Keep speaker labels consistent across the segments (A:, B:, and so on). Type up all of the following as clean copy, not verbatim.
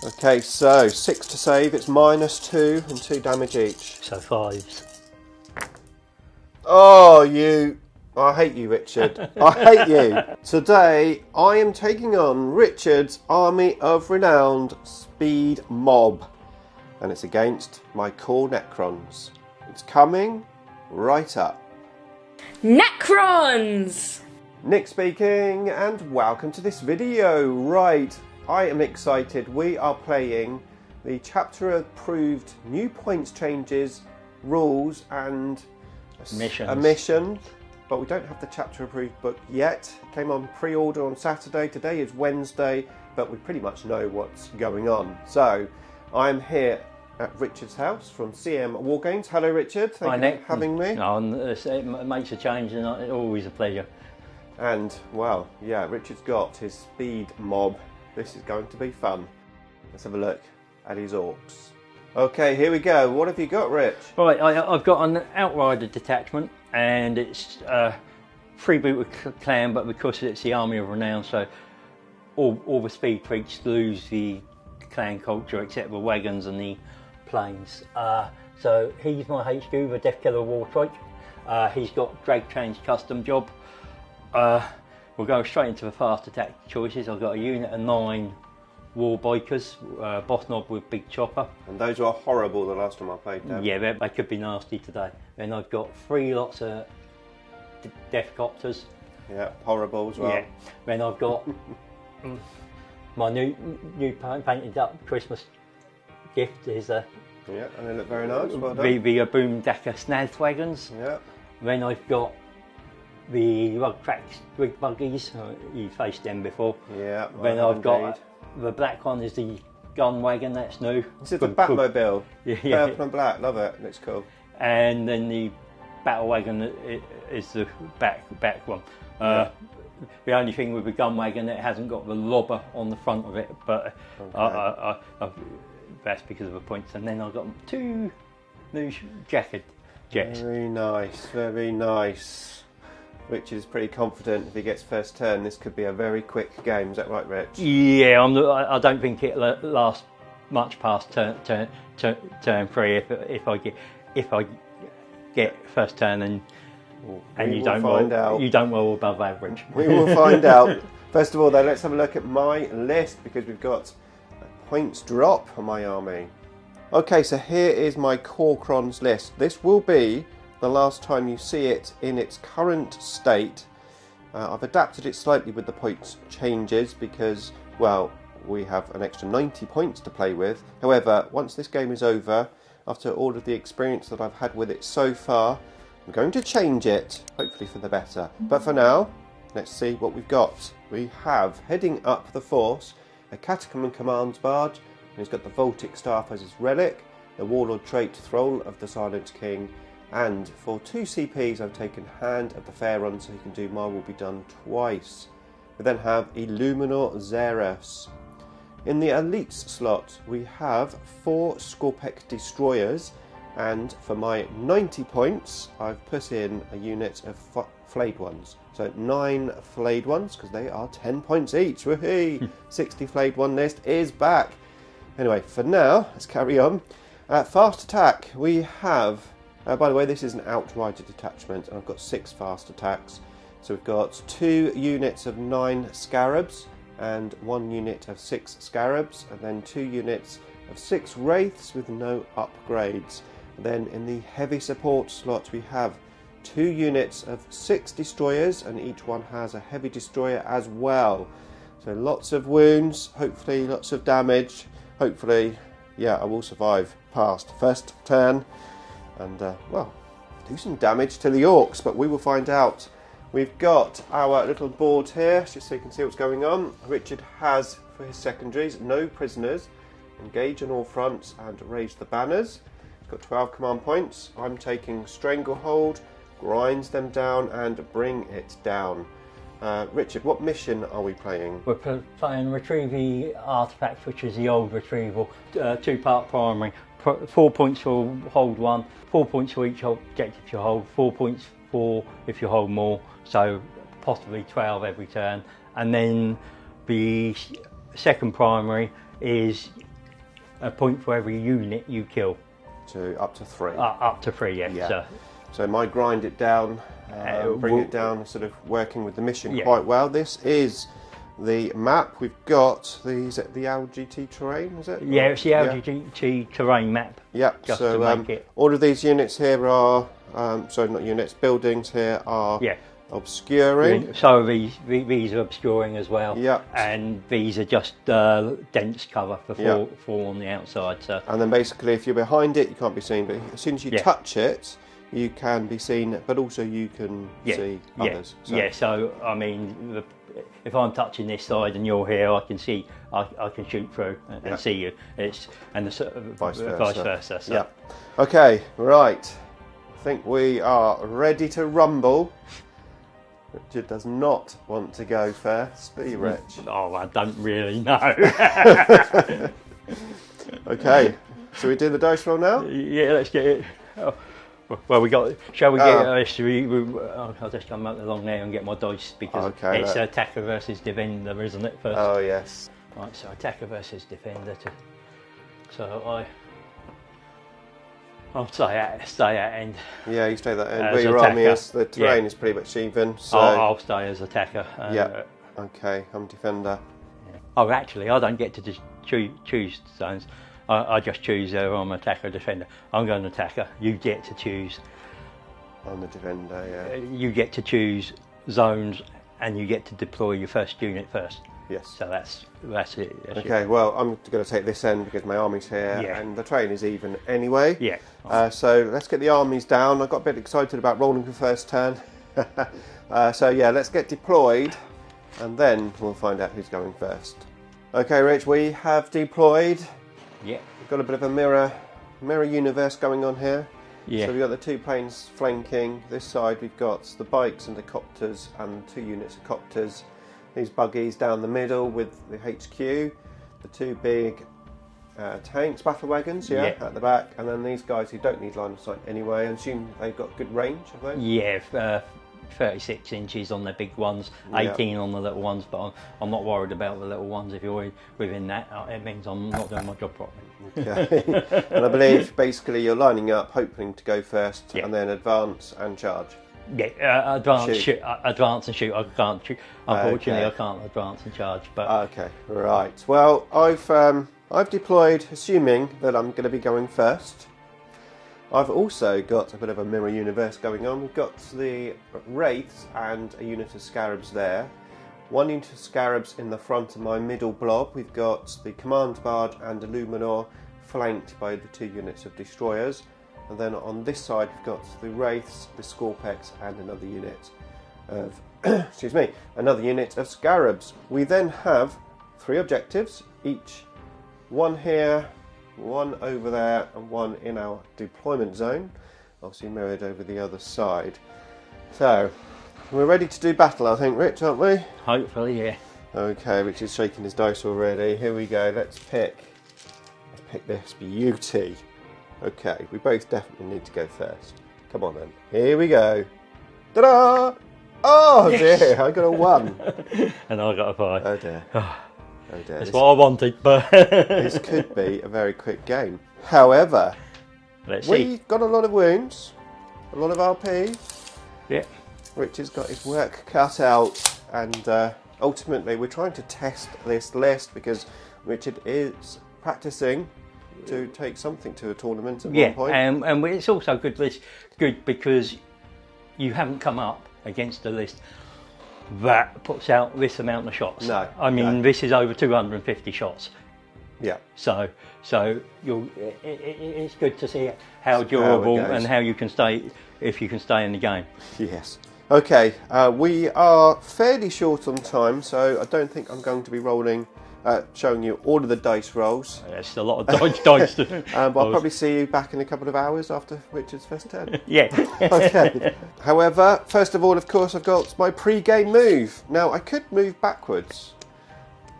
A: Okay, so 6 to save, it's -2 and 2 damage each.
B: So 5s.
A: Oh, you... I hate you, Richard. I hate you. Today, I am taking on Richard's Army of Renowned Speed Mob. And it's against my core Necrons. It's coming right up.
C: Necrons!
A: Nick speaking, and welcome to this video. Right, I am excited. We are playing the chapter approved new points changes, rules, and a mission. But we don't have the chapter approved book yet. It came on pre-order on Saturday. Today is Wednesday, but we pretty much know what's going on. So I'm here at Richard's house from CM Wargames. Hello, Richard. Thank you for having me.
B: No, it makes a change, and it's always a pleasure.
A: And, well, yeah, Richard's got his speed mob. This is going to be fun. Let's have a look at his orcs. Okay, here we go. What have you got, Rich?
B: Right, I've got an Outrider detachment, and it's freeboot with clan, but because it's the Army of Renown, so all the speed tweaks lose the clan culture except the wagons and the planes. So he's my HQ, the Death Killer War Trike. He's got drag change custom job. We'll go straight into the fast attack choices. I've got a unit of 9 war bikers, boss knob with big chopper.
A: And those were horrible the last time I played them.
B: Yeah, they could be nasty today. Then I've got 3 lots of death copters.
A: Yeah, horrible as well. Yeah.
B: Then I've got my new painted up Christmas gift is
A: yeah, and they look very nice. Well done.
B: The Boom Dacker Snaz wagons.
A: Yeah.
B: Then I've got the Rug Tracks Rig Buggies. You faced them before.
A: Yeah.
B: Then I've got the black one is the gun wagon. That's new.
A: This is the Batmobile.
B: Yeah.
A: Purple and black. Love it. Looks cool.
B: And then the battle wagon is the back one.
A: Yeah.
B: The only thing with the gun wagon, it hasn't got the lobber on the front of it, but that's because of the points. And then I've got 2 new jacket jets.
A: Very nice, very nice. Richard is pretty confident if he gets first turn, this could be a very quick game. Is that right, Rich?
B: Yeah, I don't think it'll last much past turn 3 if I get first turn and you don't roll above average.
A: We will find out. First of all, though, let's have a look at my list because we've got a points drop on my army. Okay, so here is my Corcrons list. This will be the last time you see it in its current state. I've adapted it slightly with the points changes because, well, we have an extra 90 points to play with. However, once this game is over, after all of the experience that I've had with it so far, I'm going to change it, hopefully for the better. But for now, let's see what we've got. We have, heading up the force, a Catacomb and Commands Barge, and he's got the Voltic Staff as his relic, the Warlord trait Thrall of the Silent King, and for 2 CPs I've taken Hand of the Fair Run so he can do My Will Be Done twice. We then have Illuminor Xeros. In the Elites slot we have 4 Skorpek Destroyers, and for my 90 points I've put in a unit of Flayed Ones. So 9 Flayed Ones because they are 10 points each. Woohoo! 60 Flayed One list is back. Anyway, for now, let's carry on. Fast attack we have... by the way, this is an Outrider detachment, and I've got 6 fast attacks. So we've got 2 units of 9 Scarabs, and 1 unit of 6 Scarabs, and then 2 units of 6 Wraiths with no upgrades. And then in the heavy support slot we have 2 units of 6 Destroyers, and each one has a heavy destroyer as well. So lots of wounds, hopefully lots of damage. Hopefully, yeah, I will survive past first turn. And, well, do some damage to the orcs, but we will find out. We've got our little board here, just so you can see what's going on. Richard has, for his secondaries, no prisoners, engage on all fronts and raise the banners. He's got 12 command points. I'm taking Stranglehold, grinds them down and bring it down. Richard, what mission are we playing?
B: We're playing Retrieve the Artifact, which is the old retrieval, 2-part primary. 4 points for hold 1, 4 points for each objective you hold, 4 points for if you hold more, so possibly 12 every turn. And then the second primary is a point for every unit you kill.
A: To up to 3.
B: Up to 3, yeah.
A: So my grind it down, bring it down, sort of working with the mission quite well. This is the map. We've got is it the LGT terrain, is it?
B: Yeah, it's the LGT terrain map.
A: Yep,
B: just
A: so
B: to make it.
A: All of these units here are, sorry, not units, buildings here are obscuring.
B: So these are obscuring as well.
A: Yep.
B: And these are just dense cover for four on the outside. So.
A: And then basically if you're behind it, you can't be seen, but as soon as you touch it, you can be seen, but also you can see others. So.
B: So I mean, if I'm touching this side and you're here, I can see, I can shoot through and see you. And the vice versa. So.
A: Yeah. Okay, right. I think we are ready to rumble. Richard does not want to go first, do you, Rich?
B: Oh, I don't really know.
A: Okay, so we do the dice roll now?
B: Yeah, let's get it. Oh. Well, shall we get I'll just come along there and get my dice because it's attacker versus defender, isn't it? First.
A: Oh yes.
B: Right, so attacker versus defender. I'll stay at end.
A: Yeah, you stay that end. Where your army is, the terrain is pretty much even. So
B: I'll stay as attacker.
A: Okay, I'm defender.
B: Yeah. Oh, actually, I don't get to just choose zones. I just choose whether I'm attacker or defender. I'm going attacker. You get to choose.
A: I'm the defender, yeah.
B: You get to choose zones and you get to deploy your first unit first.
A: Yes.
B: So that's it.
A: Okay, well, I'm going to take this end because my army's here and the terrain is even anyway.
B: Yeah.
A: So let's get the armies down. I got a bit excited about rolling for first turn. So yeah, let's get deployed and then we'll find out who's going first. Okay, Rich, we have deployed.
B: Yeah.
A: We've got a bit of a mirror universe going on here.
B: Yeah.
A: So we've got the 2 planes flanking. This side we've got the bikes and the copters and 2 units of copters. These buggies down the middle with the HQ. The 2 big tanks, battle wagons, at the back. And then these guys who don't need line of sight anyway. I assume they've got good range, have they?
B: Yeah, 36 inches on the big ones, 18 on the little ones, but I'm not worried about the little ones. If you're within that, it means I'm not doing my job properly.
A: Okay. And I believe basically you're lining up, hoping to go first, and then advance and charge.
B: Yeah, advance and shoot. I can't shoot. Unfortunately, I can't advance and charge. But
A: okay, right. Well, I've deployed, assuming that I'm going to be going first. I've also got a bit of a mirror universe going on. We've got the Wraiths and a unit of Scarabs there. 1 unit of Scarabs in the front of my middle blob. We've got the Command Barge and Illuminor flanked by the 2 units of Destroyers. And then on this side we've got the Wraiths, the Scorpex and another unit of another unit of Scarabs. We then have 3 objectives, each 1 here, 1 over there and 1 in our deployment zone, obviously mirrored over the other side. So we're ready to do battle, I think, Rich, aren't we?
B: Hopefully, yeah.
A: Okay, Rich is shaking his dice already. Here we go. Let's pick this beauty. Okay, we both definitely need to go first. Come on then. Here we go. Ta-da! Oh dear, I got a 1.
B: And I got a 5.
A: Oh dear. Oh dear.
B: That's what I wanted, but
A: this could be a very quick game. However, we've got a lot of wounds, a lot of RP.
B: Yeah.
A: Richard's got his work cut out, and ultimately we're trying to test this list because Richard is practicing to take something to a tournament at one point.
B: And it's also good because you haven't come up against a list that puts out this amount of shots.
A: No,
B: I mean this is over 250 shots.
A: Yeah.
B: So it's good to see how durable and how you can stay if you can stay in the game.
A: Yes. Okay. We are fairly short on time, so I don't think I'm going to be showing you all of the dice rolls.
B: It's a lot of dice.
A: But I'll probably see you back in a couple of hours after Richard's first turn.
B: Yeah.
A: Okay. However, first of all, of course, I've got my pre-game move. Now, I could move backwards,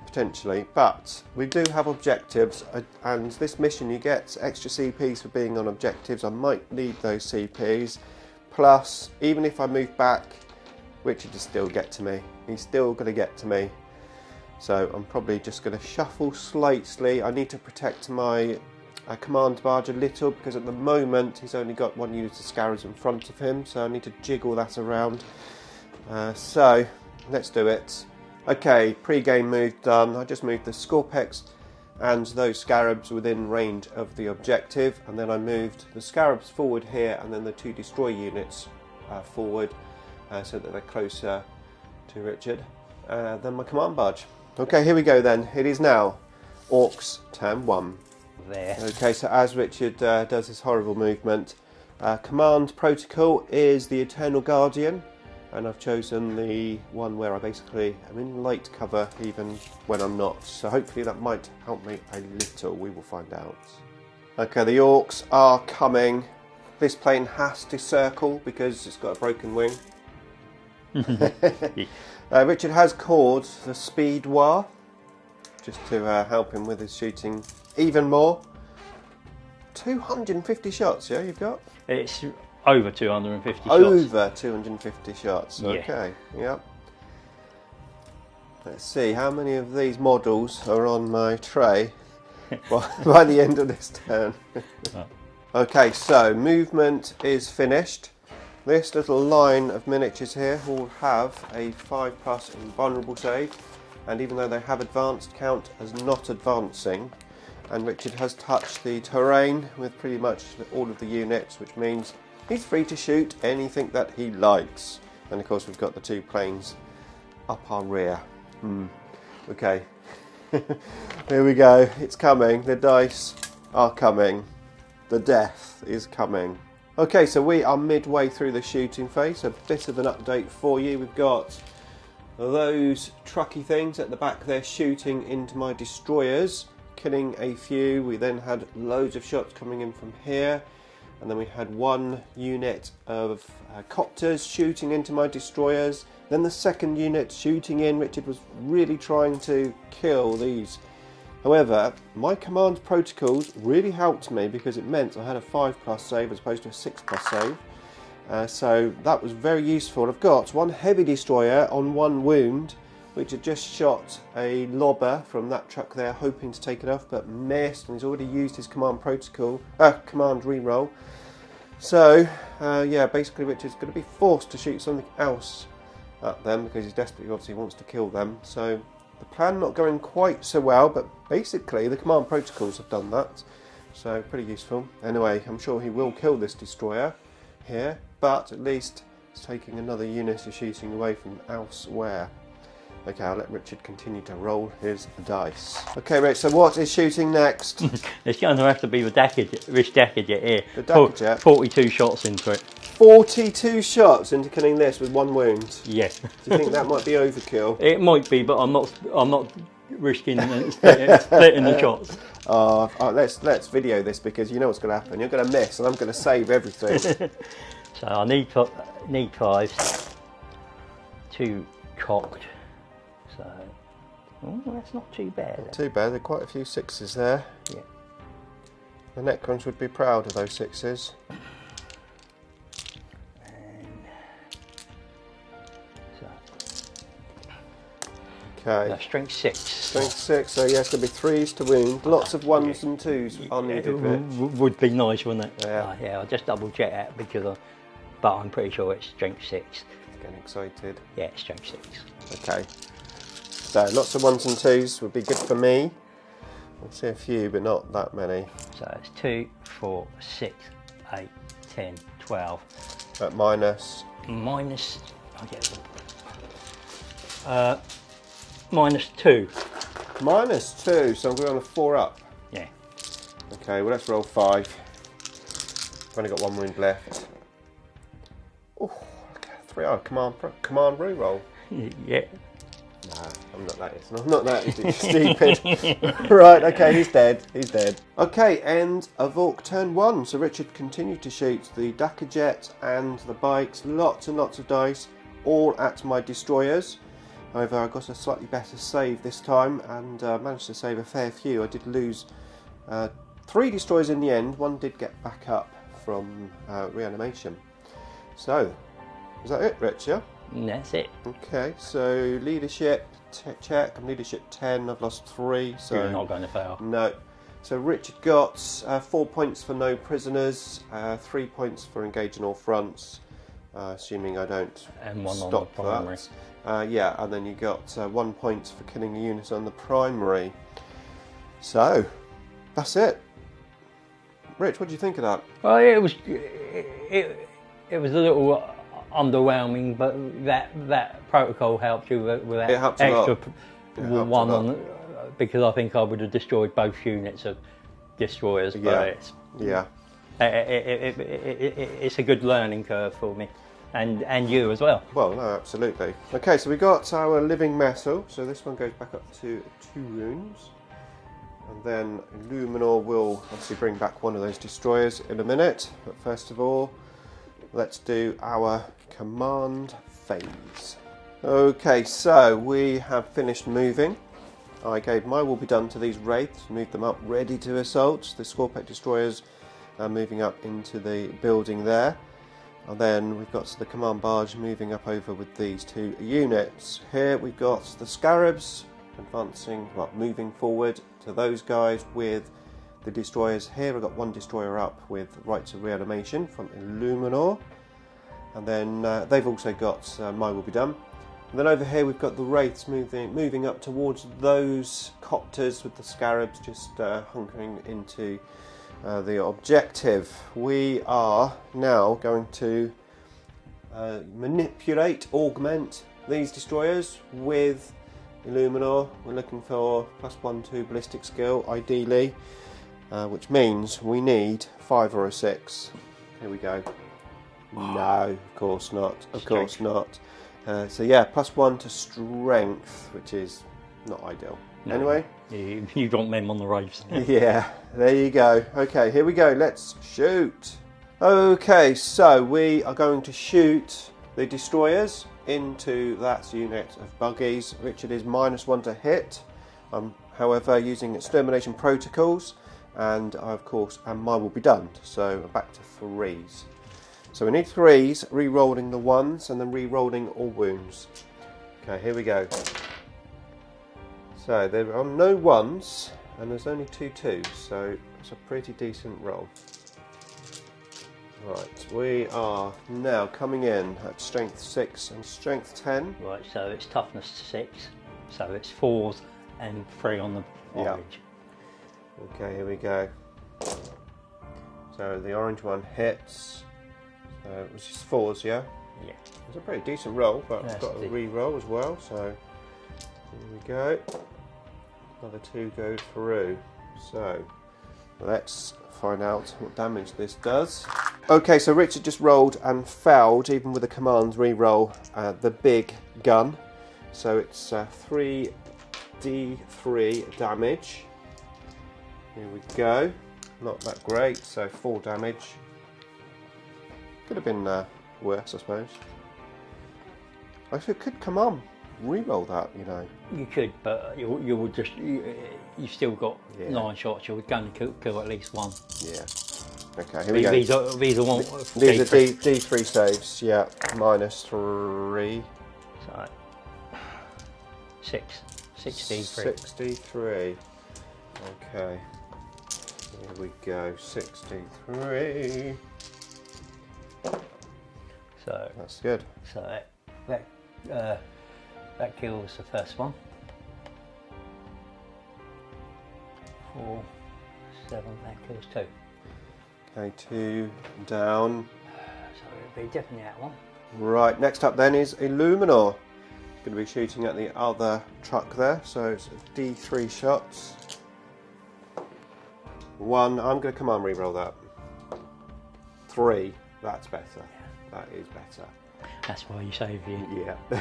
A: potentially, but we do have objectives, and this mission you get extra CPs for being on objectives. I might need those CPs. Plus, even if I move back, Richard will still get to me. He's still going to get to me. So I'm probably just going to shuffle slightly. I need to protect my command barge a little, because at the moment he's only got one unit of scarabs in front of him, so I need to jiggle that around. So let's do it. Okay, pre-game move done. I just moved the Scorpex and those scarabs within range of the objective, and then I moved the scarabs forward here and then the 2 destroy units forward, so that they're closer to Richard than my command barge. Okay, here we go then. It is now Orcs turn 1.
B: There.
A: Okay, so as Richard does his horrible movement, command protocol is the Eternal Guardian, and I've chosen the one where I basically am in light cover even when I'm not. So hopefully that might help me a little. We will find out. Okay, the Orcs are coming. This plane has to circle because it's got a broken wing. Richard has called the Speed War, just to help him with his shooting even more. 250 shots, yeah, you've got?
B: It's over 250 shots.
A: Over 250 shots,
B: Yeah.
A: okay, yep. Let's see, how many of these models are on my tray by the end of this turn? Okay, so movement is finished. This little line of miniatures here will have a 5+ invulnerable save, and even though they have advanced, count as not advancing. And Richard has touched the terrain with pretty much all of the units, which means he's free to shoot anything that he likes. And of course we've got the 2 planes up our rear. Okay, here we go, it's coming, the dice are coming, the death is coming. Okay, so we are midway through the shooting phase. A bit of an update for you. We've got those trucky things at the back there shooting into my destroyers, killing a few. We then had loads of shots coming in from here, and then we had 1 unit of copters shooting into my destroyers. Then the second unit shooting in. Richard was really trying to kill these. However, my command protocols really helped me, because it meant I had a 5+ save as opposed to a 6+ save. So that was very useful. I've got 1 heavy destroyer on 1 wound, which had just shot a lobber from that truck there, hoping to take it off, but missed, and he's already used his command protocol, command reroll. So, yeah, basically Richard's going to be forced to shoot something else at them, because he desperately obviously wants to kill them. So the plan not going quite so well, but basically the command protocols have done that, so pretty useful. Anyway, I'm sure he will kill this destroyer here, but at least it's taking another unit of shooting away from elsewhere. Okay, I'll let Richard continue to roll his dice. Okay, Rich, so what is shooting next?
B: It's going to have to be the Rich Dackerjet here.
A: The Dackerjet?
B: 42 shots into it.
A: 42 shots into killing this with 1 wound?
B: Yes.
A: Do you think that might be overkill?
B: It might be, but I'm not risking splitting the shots.
A: Let's video this, because you know what's going to happen. You're going to miss, and I'm going to save everything.
B: So I need 5s, 2 cocked. So that's not too bad.
A: Not too bad. There are quite a few 6s there.
B: Yeah.
A: The Necrons would be proud of those 6s. Okay.
B: Strength 6.
A: Strength 6, so yeah, it's going to be 3s to wound. Lots of 1s and 2s are needed, Rich.
B: Would be nice, wouldn't it?
A: Yeah.
B: Yeah, I'll just double check that, because but I'm pretty sure it's strength 6.
A: Getting excited.
B: Yeah, it's strength 6.
A: Okay. So lots of 1s and 2s would be good for me. I'll see a few, but not that many.
B: So it's 2, 4, 6, 8, 10, 12.
A: At minus?
B: Minus, I get them. -2.
A: -2, so I'm going on a 4 up.
B: Yeah.
A: Okay, well let's roll 5. I've only got 1 wound left. Oh, 3 out. Command reroll.
B: Yeah.
A: Nah, I'm not that. I'm not that stupid. Right, okay, he's dead. He's dead. Okay, end of Orc turn 1. So Richard continued to shoot the Dackerjet and the bikes. Lots and lots of dice, all at my destroyers. However, I got a slightly better save this time, and managed to save a fair few. I did lose 3 destroyers in the end. 1 did get back up from reanimation. So, is that it, Rich? Yeah?
B: And that's it.
A: Okay, so leadership check. Leadership 10. I've lost 3. So
B: you're not going to fail.
A: No. So Richard got 4 points for no prisoners, 3 points for engaging all fronts, assuming I don't
B: and one
A: stop
B: on the primary.
A: that. Yeah, and then you got 1 point for killing a unit on the primary. So that's it. Rich, what do you think of that?
B: Well, it was a little underwhelming, but that protocol helped you with that
A: It helped a
B: extra
A: lot.
B: one on, because I think I would have destroyed both units of destroyers.
A: Yeah.
B: But it's a good learning curve for me, and you as well.
A: Well, no, absolutely. Okay, so we got our living metal. So this one goes back up to 2 wounds. And then Illuminor will obviously bring back one of those destroyers in a minute. But first of all, let's do our command phase. Okay, so we have finished moving. I gave my will be done to these wraiths, moved them up ready to assault. The Scorpec destroyers are moving up into the building there. And then we've got the command barge moving up over with these 2 units. Here we've got the Scarabs advancing, well, moving forward to those guys with the destroyers. Here I've got 1 destroyer up with rights of reanimation from Illuminor. And then they've also got my will be done. And then over here we've got the wraiths moving up towards those copters with the Scarabs just hunkering into the objective. We are now going to augment these destroyers with Illuminor. We're looking for +1 to ballistic skill, ideally, which means we need 5 or a 6. Here we go. No, of course not. Of course not. So yeah, +1 to strength, which is not ideal. No. Anyway,
B: you want men on the wraiths.
A: Yeah, there you go. Okay, here we go. Let's shoot. Okay, so we are going to shoot the destroyers into that unit of buggies. Richard is -1 to hit. However, using extermination protocols, and I, of course, and mine will be done. So back to 3s. So we need 3s, re-rolling the 1s, and then re-rolling all wounds. Okay, here we go. So there are no 1s, and there's only 2 2s, so it's a pretty decent roll. Right, we are now coming in at strength 6 and strength 10.
B: Right, so it's toughness 6, so it's 4s and 3 on the orange.
A: Okay, here we go. So the orange one hits, which is 4s, yeah?
B: Yeah.
A: It's a pretty decent roll, but we've got a re-roll as well, so here we go. Another 2 go through. So let's find out what damage this does. Okay, so Richard just rolled and fouled, even with the command re-roll, the big gun. So it's 3d3 damage. Here we go. Not that great, so 4 damage. Could have been worse, I suppose. Actually, it could come on. Re-roll that, you know.
B: You could, but you would just you've still got 9 shots. You're going to kill at least 1.
A: Yeah. Okay, here we go.
B: These are
A: These are D3 saves. Yeah, -3.
B: So 63.
A: 63. Okay. Here we go. 63.
B: So
A: that's good.
B: So that kills the first one. 4, 7. That kills 2.
A: Okay, 2 down.
B: So it'll be definitely that one.
A: Right, next up then is Illuminor. Going to be shooting at the other truck there, so it's D3 shots. 1, I'm going to command re-roll that. 3, that's better. That is better.
B: That's why you save you.
A: Yeah.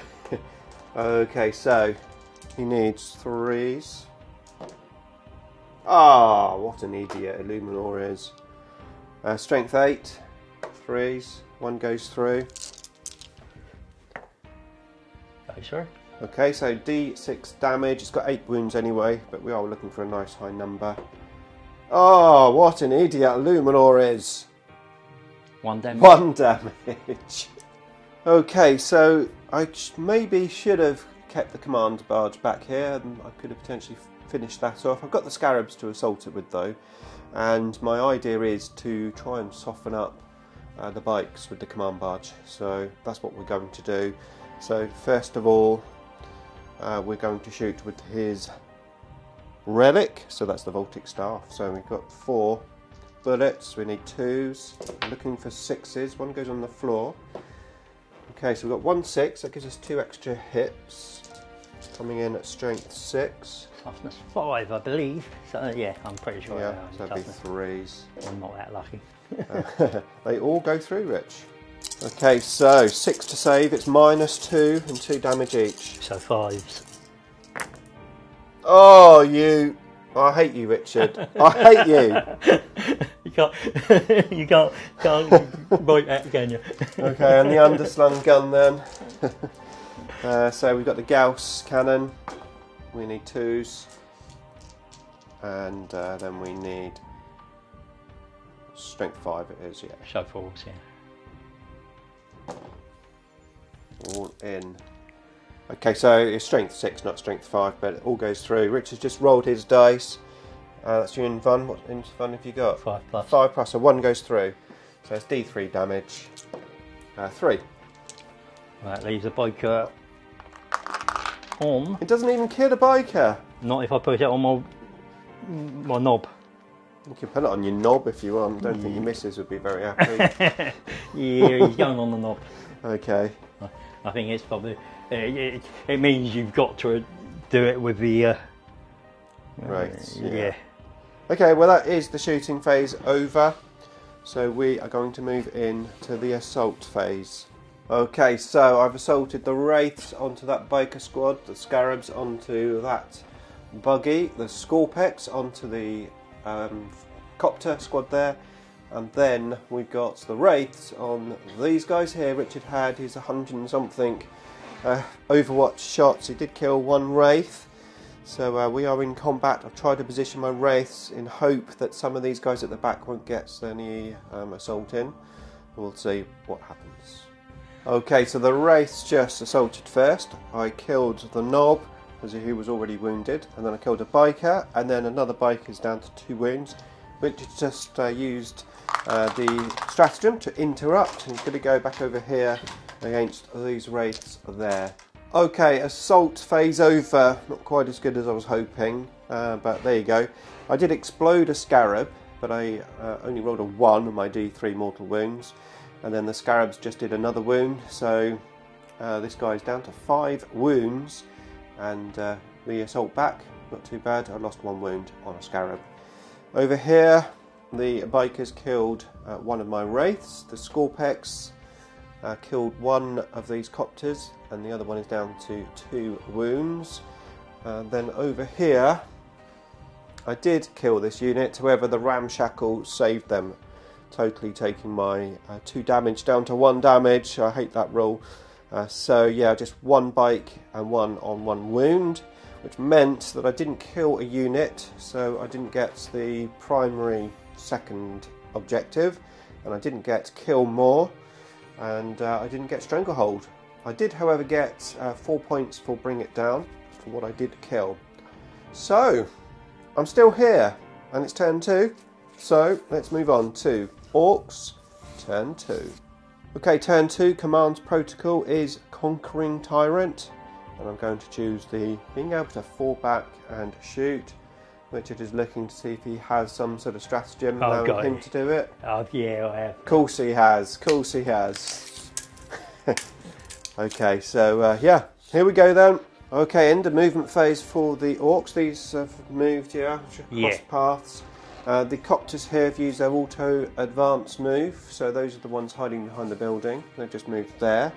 A: Okay, so he needs 3s. Ah, what an idiot Illuminor is. Strength 8, 3s, 1 goes through.
B: Goes through.
A: Okay, so D6 damage. It's got 8 wounds anyway, but we are looking for a nice high number. Oh, what an idiot Illuminor is.
B: 1 damage.
A: 1 damage. Okay, so I maybe should have kept the command barge back here, and I could have potentially finished that off. I've got the scarabs to assault it with though, and my idea is to try and soften up the bikes with the command barge. So that's what we're going to do. So first of all, we're going to shoot with his relic, so that's the Voltic staff. So we've got 4 bullets, we need 2s, I'm looking for 6s, one goes on the floor. Okay, so we've got 1 6, that gives us 2 extra hits, coming in at strength 6.
B: Toughness 5, I believe. So yeah, I'm pretty sure.
A: Yeah, so that'd be 3s.
B: I'm not that lucky.
A: They all go through, Rich. Okay, so 6 to save, it's -2 and 2 damage each.
B: So 5s.
A: Oh, you! I hate you, Richard. I hate you.
B: You can't write that, can you?
A: Okay, and the underslung gun then. So we've got the Gauss cannon. We need 2s, and then we need strength 5. It is, yeah.
B: So 4s, yeah.
A: All in. Okay, so it's strength 6, not strength 5, but it all goes through. Rich has just rolled his dice. That's you in fun. What in fun have you got?
B: 5 plus.
A: 5 plus, so 1 goes through. So it's D3 damage. 3.
B: Right, leaves a biker on.
A: It doesn't even kill a biker.
B: Not if I put it on my knob.
A: You can put it on your knob if you want. I don't think your missus would be very happy.
B: Yeah, he's going on the knob.
A: Okay.
B: I think it's probably it means you've got to do it with the
A: Right.
B: yeah.
A: Okay, well that is the shooting phase over. So we are going to move in to the assault phase. Okay, so I've assaulted the Wraiths onto that biker squad, the Scarabs onto that buggy, the Scorpex onto the copter squad there, and then we've got the Wraiths on these guys here. Richard had his 100 and something Overwatch shots. He did kill 1 Wraith. So we are in combat. I've tried to position my Wraiths in hope that some of these guys at the back won't get any assault in. We'll see what happens. Okay, so the Wraiths just assaulted first. I killed the Knob, as he was already wounded, and then I killed a biker, and then another biker is down to 2 wounds, which just used the stratagem to interrupt, and he's going to go back over here against these Wraiths there. Okay, assault phase over. Not quite as good as I was hoping, but there you go. I did explode a Scarab, but I only rolled a 1 on my D3 mortal wounds, and then the Scarabs just did another wound, so this guy's down to 5 wounds, and the assault back, not too bad. I lost 1 wound on a Scarab. Over here, the bikers killed 1 of my Wraiths. The Scorpex killed 1 of these copters, and the other one is down to 2 wounds. Then over here, I did kill this unit, however the Ramshackle saved them, totally taking my 2 damage down to 1 damage. I hate that rule. So yeah, just 1 bike and 1 on 1 wound, which meant that I didn't kill a unit, so I didn't get the primary second objective, and I didn't get kill more, and I didn't get stranglehold. I did, however, get 4 points for bring it down for what I did kill. So I'm still here, and it's turn 2. So let's move on to Orcs, turn 2. Okay, turn 2 command protocol is Conquering Tyrant, and I'm going to choose the being able to fall back and shoot. Richard is looking to see if he has some sort of stratagem allowing him to do it.
B: Oh yeah, I have.
A: Of course he has, of course he has. Okay, so yeah, here we go then. Okay, end of movement phase for the Orcs. These have moved, across paths. The Copters here have used their auto advance move, so those are the ones hiding behind the building. They've just moved there.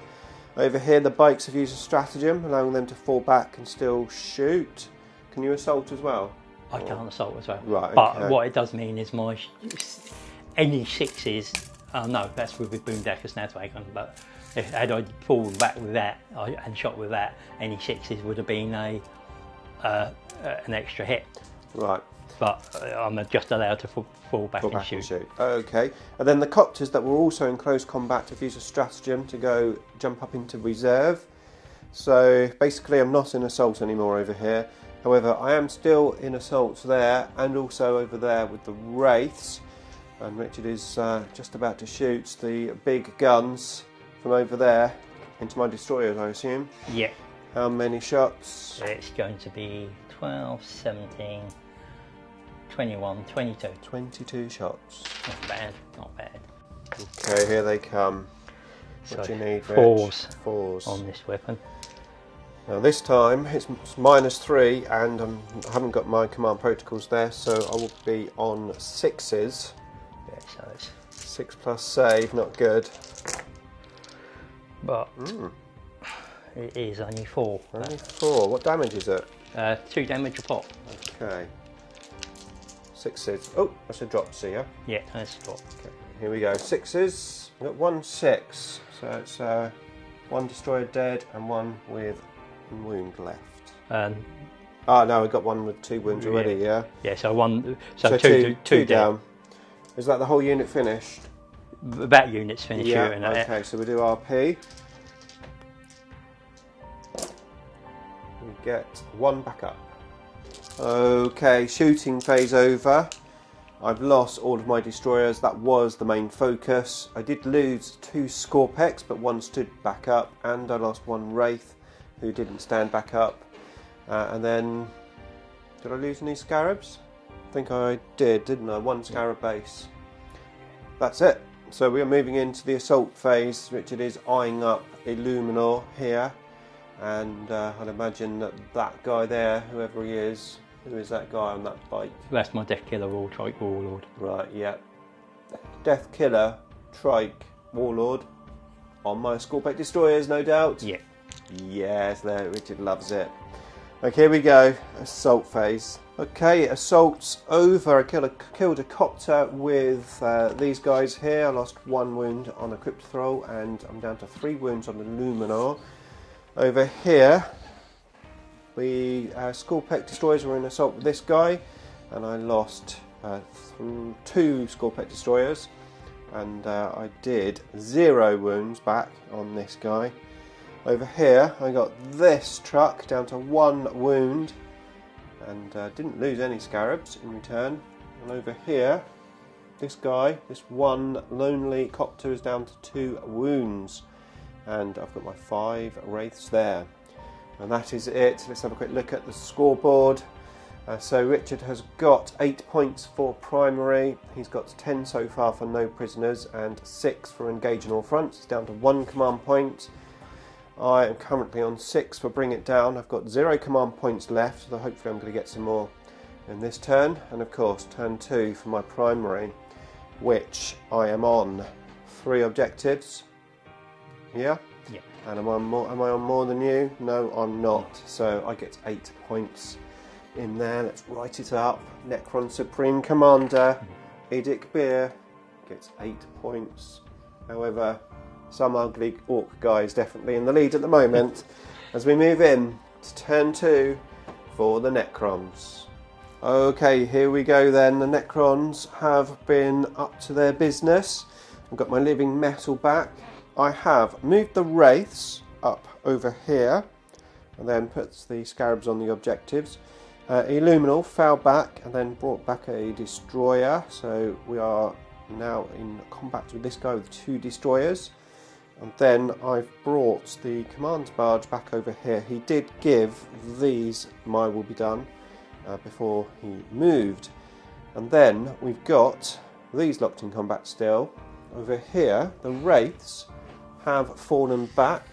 A: Over here the bikes have used a stratagem, allowing them to fall back and still shoot. Can you assault as well?
B: I can't assault as well.
A: Right,
B: but
A: okay.
B: what it does mean is my any 6s, no, that's with the Boomdacker Snazwagon, but had I fallen back with that and shot with that, any 6s would have been an extra hit.
A: Right.
B: But I'm just allowed to fall back and shoot.
A: Okay, and then the Copters that were also in close combat have used a stratagem to go jump up into reserve. So basically I'm not in assault anymore over here. However, I am still in assaults there and also over there with the wraiths. And Richard is just about to shoot the big guns from over there into my destroyers, I assume.
B: Yeah.
A: How many shots?
B: So it's going to be 12, 17, 21, 22.
A: 22 shots.
B: Not bad, not bad.
A: Okay, here they come. What
B: So
A: do you need, Rich?
B: fours.
A: Fours.
B: On this weapon.
A: Now this time it's -3 and I haven't got my command protocols there, so I will be on 6s.
B: Yeah, so it's
A: 6 plus save, not good.
B: but it is only 4.
A: Only 4. What damage is it?
B: 2 damage a pop.
A: Okay. 6s. Oh, that's a drop, see ya.
B: Yeah, that's what.
A: Okay, here we go. 6s. We've got 1 6. So it's 1 destroyer dead and 1 with wound left. Oh no, we got 1 with 2 wounds already, yeah?
B: Yeah, so 1. So,
A: two
B: two
A: down. Is that the whole unit finished?
B: That unit's finished shooting at it.
A: Okay, so we do RP. We get 1 back up. Okay, shooting phase over. I've lost all of my destroyers. That was the main focus. I did lose 2 Scorpex, but 1 stood back up, and I lost 1 Wraith who didn't stand back up. And then, did I lose any Scarabs? I think I did, didn't I? 1 Scarab base. That's it. So we are moving into the assault phase. Richard is eyeing up Illuminor here, and I'd imagine that that guy there, whoever he is, who is that guy on that bike?
B: That's my Death Killer Trike Warlord.
A: Right, yeah. Death Killer, Trike, Warlord. On my Scorpec Destroyers, no doubt.
B: Yeah.
A: Yes, there, Richard loves it. Okay, here we go. Assault phase. Okay, assault's over. I killed a copter with these guys here. I lost 1 wound on a Cryptothrall, and I'm down to 3 wounds on the Luminor. Over here, the Scorpec Destroyers were in assault with this guy, and I lost 2 Scorpec Destroyers, and I did 0 wounds back on this guy. Over here I got this truck down to 1 wound, and didn't lose any Scarabs in return. And over here, this guy, this 1 lonely copter, is down to 2 wounds, and I've got my 5 Wraiths there. And that is it. Let's have a quick look at the scoreboard. So Richard has got 8 points for primary. He's got 10 so far for no prisoners and 6 for engaging all fronts. It's down to 1 command point. I am currently on 6 for bring it down. I've got 0 command points left, so hopefully I'm going to get some more in this turn. And of course turn 2 for my primary, which I am on 3 objectives. Yeah?
B: Yeah.
A: And am I on more than you? No, I'm not. So I get 8 points in there. Let's write it up. Necron Supreme Commander IDICBeer gets 8 points. However, some ugly orc guy is definitely in the lead at the moment as we move in to turn 2 for the Necrons. Okay, here we go then. The Necrons have been up to their business. I've got my living metal back. I have moved the Wraiths up over here and then put the Scarabs on the objectives. Illuminal fell back and then brought back a destroyer, so we are now in combat with this guy with 2 destroyers. And then I've brought the command barge back over here. He did give these my will be done before he moved. And then we've got these locked in combat still. Over here, the Wraiths have fallen back.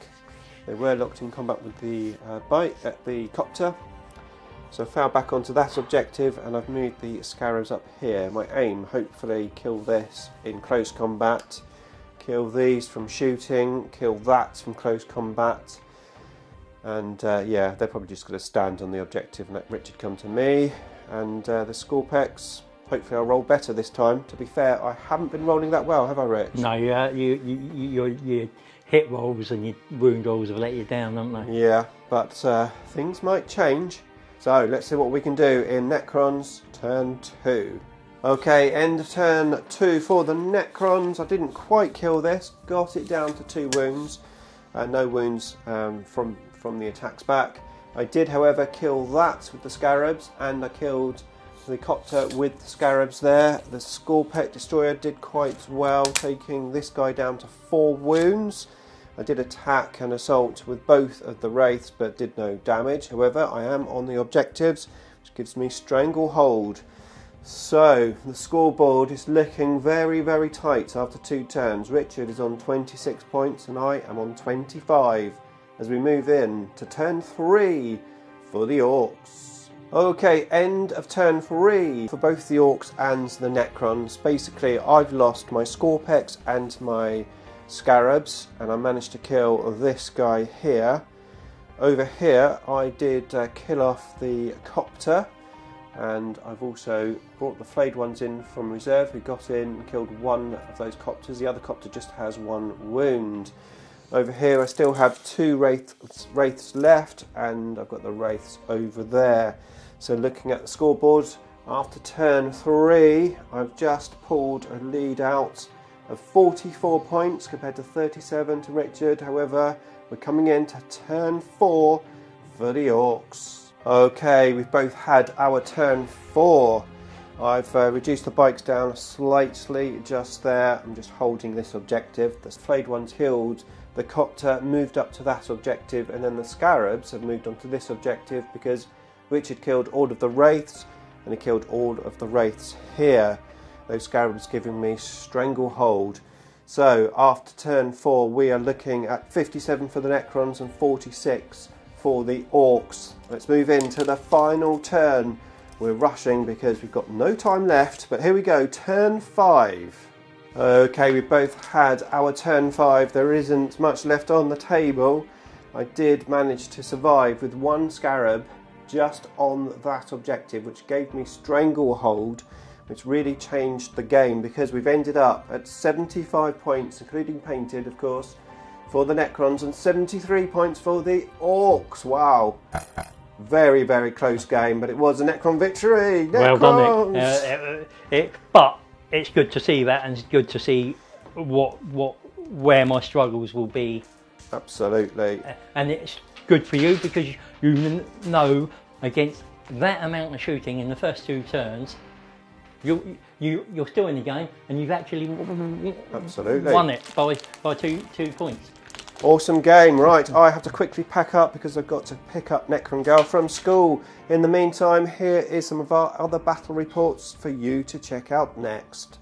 A: They were locked in combat with the the copter. So I fell back onto that objective, and I've moved the Scarabs up here. My aim, hopefully, kill this in close combat. Kill these from shooting, kill that from close combat, and yeah, they're probably just going to stand on the objective and let Richard come to me. And the Scorpex, hopefully I'll roll better this time. To be fair, I haven't been rolling that well, have I, Rich?
B: No, your hit rolls and your wound rolls have let you down, haven't they?
A: Yeah, but things might change. So let's see what we can do in Necrons turn 2. Okay, end of turn 2 for the Necrons. I didn't quite kill this, got it down to 2 wounds. No wounds from from the attacks back. I did, however, kill that with the scarabs, and I killed the copter with the scarabs there. The Scorpec Destroyer did quite well, taking this guy down to 4 wounds. I did attack and assault with both of the wraiths, but did no damage. However, I am on the objectives, which gives me Stranglehold. So the scoreboard is looking very, very tight after 2 turns. Richard is on 26 points and I am on 25 as we move in to turn 3 for the Orks. Okay, end of turn 3 for both the Orks and the Necrons. Basically, I've lost my Scorpex and my Scarabs, and I managed to kill this guy here. Over here, I did kill off the Copter, and I've also brought the flayed ones in from reserve, who got in and killed one of those Copters. The other Copter just has 1 wound. Over here I still have 2 wraiths left, and I've got the wraiths over there. So looking at the scoreboard, after turn 3 I've just pulled a lead out of 44 points compared to 37 to Richard. However, we're coming into turn 4 for the Orks. Okay, we've both had our turn 4. I've reduced the bikes down slightly just there. I'm just holding this objective. The flayed one's killed. The Copter moved up to that objective, and then the Scarabs have moved on to this objective because Richard killed all of the wraiths, and he killed all of the wraiths here. Those Scarabs giving me Stranglehold. So after turn 4 we are looking at 57 for the Necrons and 46 for the Orks. Let's move into the final turn. We're rushing because we've got no time left, but here we go, turn 5. Okay, we both had our turn 5. There isn't much left on the table. I did manage to survive with 1 Scarab just on that objective, which gave me Stranglehold, which really changed the game because we've ended up at 75 points, including painted, of course, for the Necrons, and 73 points for the Orks. Wow. Very, very close game, but it was a Necron victory. Necrons!
B: Well done, Nick. But it's good to see that, and it's good to see where my struggles will be.
A: Absolutely.
B: And it's good for you because you know against that amount of shooting in the first 2 turns, you're still in the game, and you've actually
A: Absolutely
B: won it by two points.
A: Awesome game. Right, I have to quickly pack up because I've got to pick up Necron Girl from school. In the meantime, here is some of our other battle reports for you to check out next.